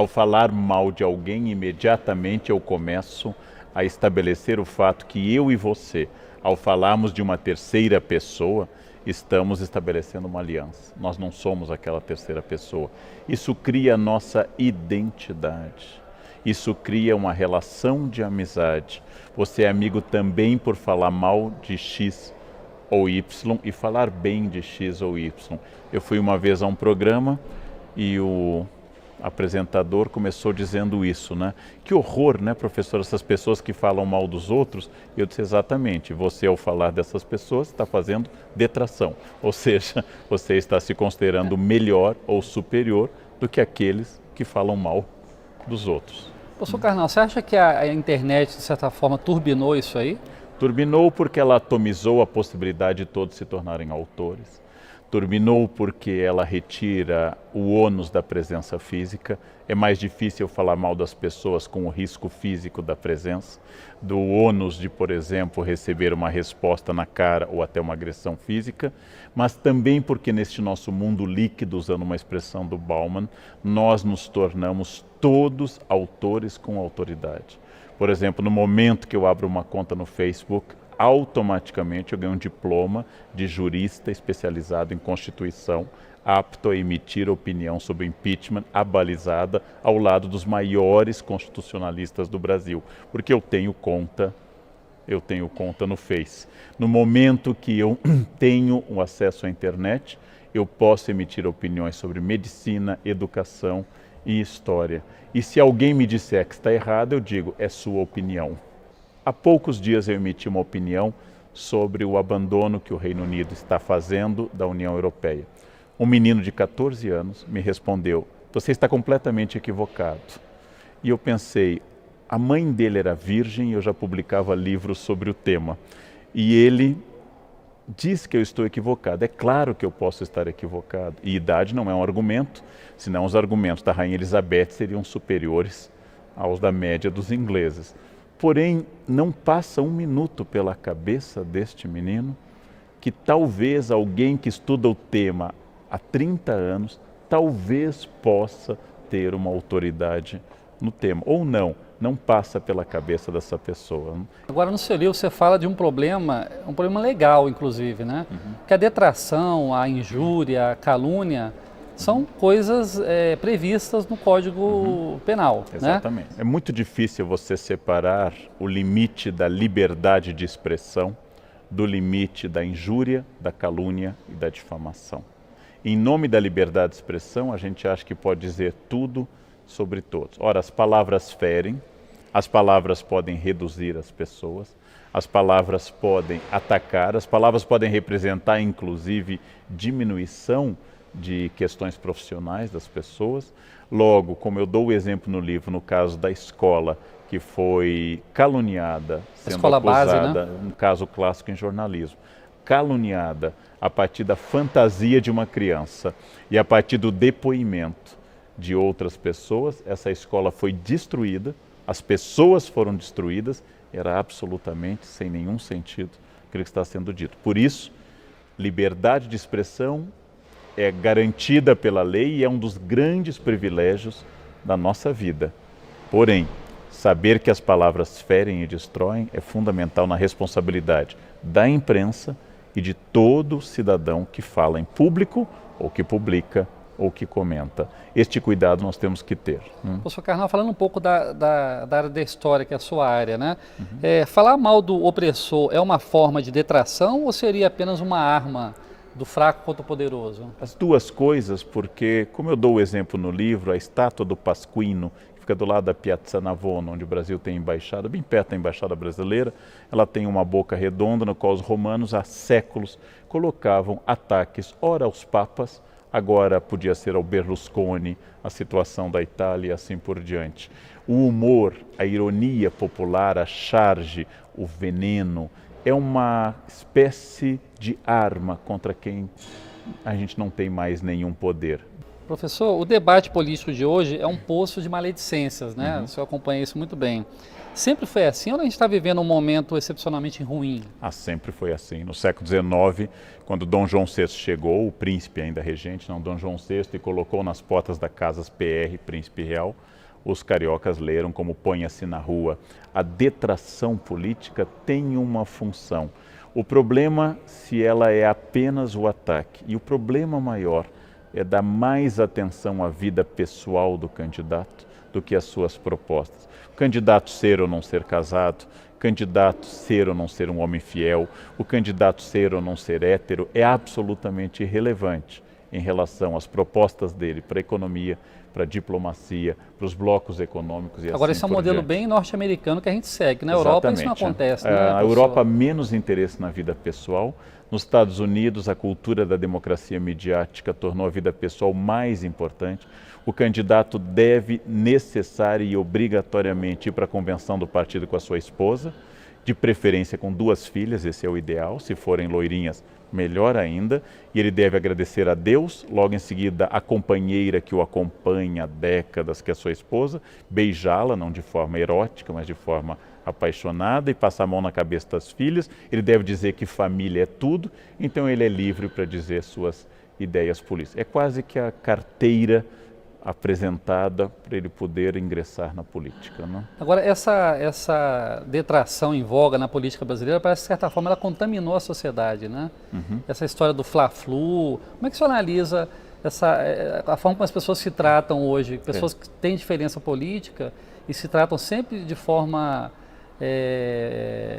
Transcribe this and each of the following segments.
Ao falar mal de alguém, imediatamente eu começo a estabelecer o fato que eu e você, ao falarmos de uma terceira pessoa, estamos estabelecendo uma aliança. Nós não somos aquela terceira pessoa. Isso cria nossa identidade. Isso cria uma relação de amizade. Você é amigo também por falar mal de X ou Y e falar bem de X ou Y. Eu fui uma vez a um programa e o apresentador começou dizendo isso, né? Que horror, né, professor, essas pessoas que falam mal dos outros. Eu disse exatamente, você ao falar dessas pessoas está fazendo detração, ou seja, você está se considerando melhor ou superior do que aqueles que falam mal dos outros. Professor Karnal, você acha que a internet, de certa forma, turbinou isso aí? Turbinou porque ela atomizou a possibilidade de todos se tornarem autores. Turbinou porque ela retira o ônus da presença física. É mais difícil falar mal das pessoas com o risco físico da presença, do ônus de, por exemplo, receber uma resposta na cara ou até uma agressão física, mas também porque neste nosso mundo líquido, usando uma expressão do Bauman, nós nos tornamos todos autores com autoridade. Por exemplo, no momento que eu abro uma conta no Facebook, automaticamente eu ganho um diploma de jurista especializado em Constituição, apto a emitir opinião sobre impeachment abalizada ao lado dos maiores constitucionalistas do Brasil, porque eu tenho conta no Face. No momento que eu tenho o acesso à internet, eu posso emitir opiniões sobre medicina, educação e história. E se alguém me disser que está errado, eu digo, é sua opinião. Há poucos dias eu emiti uma opinião sobre o abandono que o Reino Unido está fazendo da União Europeia. Um menino de 14 anos me respondeu, você está completamente equivocado. E eu pensei, a mãe dele era virgem e eu já publicava livros sobre o tema. E ele diz que eu estou equivocado. É claro que eu posso estar equivocado. E idade não é um argumento, senão os argumentos da Rainha Elizabeth seriam superiores aos da média dos ingleses. Porém, não passa um minuto pela cabeça deste menino que talvez alguém que estuda o tema há 30 anos, talvez possa ter uma autoridade no tema. Ou não passa pela cabeça dessa pessoa. Agora, no seu livro, você fala de um problema legal, inclusive, né? Que a detração, a injúria, a calúnia são coisas previstas no Código Penal. Exatamente. Né? É muito difícil você separar o limite da liberdade de expressão do limite da injúria, da calúnia e da difamação. Em nome da liberdade de expressão, a gente acha que pode dizer tudo sobre todos. Ora, as palavras ferem, as palavras podem reduzir as pessoas, as palavras podem atacar, as palavras podem representar, inclusive, diminuição de questões profissionais das pessoas. Logo, como eu dou o exemplo no livro, no caso da escola que foi caluniada, sendo acusada, um caso clássico em jornalismo, caluniada a partir da fantasia de uma criança e a partir do depoimento de outras pessoas, essa escola foi destruída, as pessoas foram destruídas, era absolutamente sem nenhum sentido aquilo que está sendo dito. Por isso, liberdade de expressão é garantida pela lei e é um dos grandes privilégios da nossa vida. Porém, saber que as palavras ferem e destroem é fundamental na responsabilidade da imprensa e de todo cidadão que fala em público ou que publica ou que comenta. Este cuidado nós temos que ter. Professor Karnal, falando um pouco da área da história, que é a sua área, né? Falar mal do opressor é uma forma de detração ou seria apenas uma arma do fraco contra o poderoso? As duas coisas, porque, como eu dou o exemplo no livro, a estátua do Pasquino, que fica do lado da Piazza Navona, onde o Brasil tem embaixada, bem perto da embaixada brasileira, ela tem uma boca redonda no qual os romanos há séculos colocavam ataques, ora aos papas, agora podia ser ao Berlusconi, a situação da Itália e assim por diante. O humor, a ironia popular, a charge, o veneno, é uma espécie de arma contra quem a gente não tem mais nenhum poder. Professor, o debate político de hoje é um poço de maledicências, né? O senhor acompanha isso muito bem. Sempre foi assim ou a gente está vivendo um momento excepcionalmente ruim? Sempre foi assim. No século XIX, quando Dom João VI chegou, o príncipe ainda regente, não Dom João VI, e colocou nas portas da Casas PR, Príncipe Real, os cariocas leram como Ponha-se na Rua. A detração política tem uma função. O problema se ela é apenas o ataque. E o problema maior é dar mais atenção à vida pessoal do candidato do que às suas propostas. O candidato ser ou não ser casado, o candidato ser ou não ser um homem fiel, o candidato ser ou não ser hétero é absolutamente irrelevante em relação às propostas dele para a economia, para a diplomacia, para os blocos econômicos e Agora, assim esse é um por modelo diante. bem norte-americano que a gente segue. Na Europa isso não acontece, né, Na professor? Europa, menos interesse na vida pessoal. Nos Estados Unidos, a cultura da democracia midiática tornou a vida pessoal mais importante. O candidato deve necessária e obrigatoriamente ir para a convenção do partido com a sua esposa, de preferência com 2 filhas, esse é o ideal. Se forem loirinhas, melhor ainda, e ele deve agradecer a Deus, logo em seguida a companheira que o acompanha há décadas, que é a sua esposa, beijá-la, não de forma erótica, mas de forma apaixonada, e passar a mão na cabeça das filhas. Ele deve dizer que família é tudo, então ele é livre para dizer suas ideias políticas. É quase que a carteira apresentada para ele poder ingressar na política, não? Agora, essa detração em voga na política brasileira, parece que, de certa forma, ela contaminou a sociedade, né? Essa história do Fla-Flu, como é que você analisa a forma como as pessoas se tratam hoje? Pessoas que têm diferença política e se tratam sempre de forma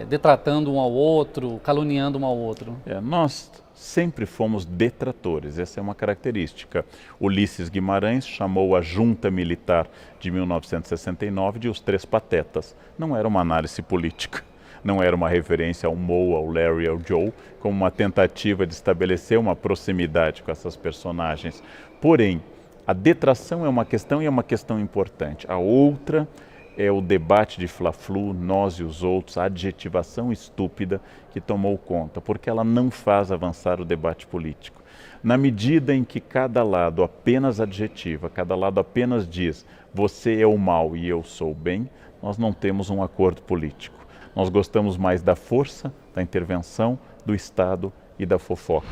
detratando um ao outro, caluniando um ao outro. Nós sempre fomos detratores, essa é uma característica. Ulisses Guimarães chamou a junta militar de 1969 de os Três Patetas. Não era uma análise política, não era uma referência ao Moe, ao Larry, ao Joe, como uma tentativa de estabelecer uma proximidade com essas personagens. Porém, a detração é uma questão e é uma questão importante. A outra é o debate de Fla-Flu, nós e os outros, a adjetivação estúpida que tomou conta, porque ela não faz avançar o debate político. Na medida em que cada lado apenas adjetiva, cada lado apenas diz você é o mal e eu sou o bem, nós não temos um acordo político. Nós gostamos mais da força, da intervenção, do Estado e da fofoca.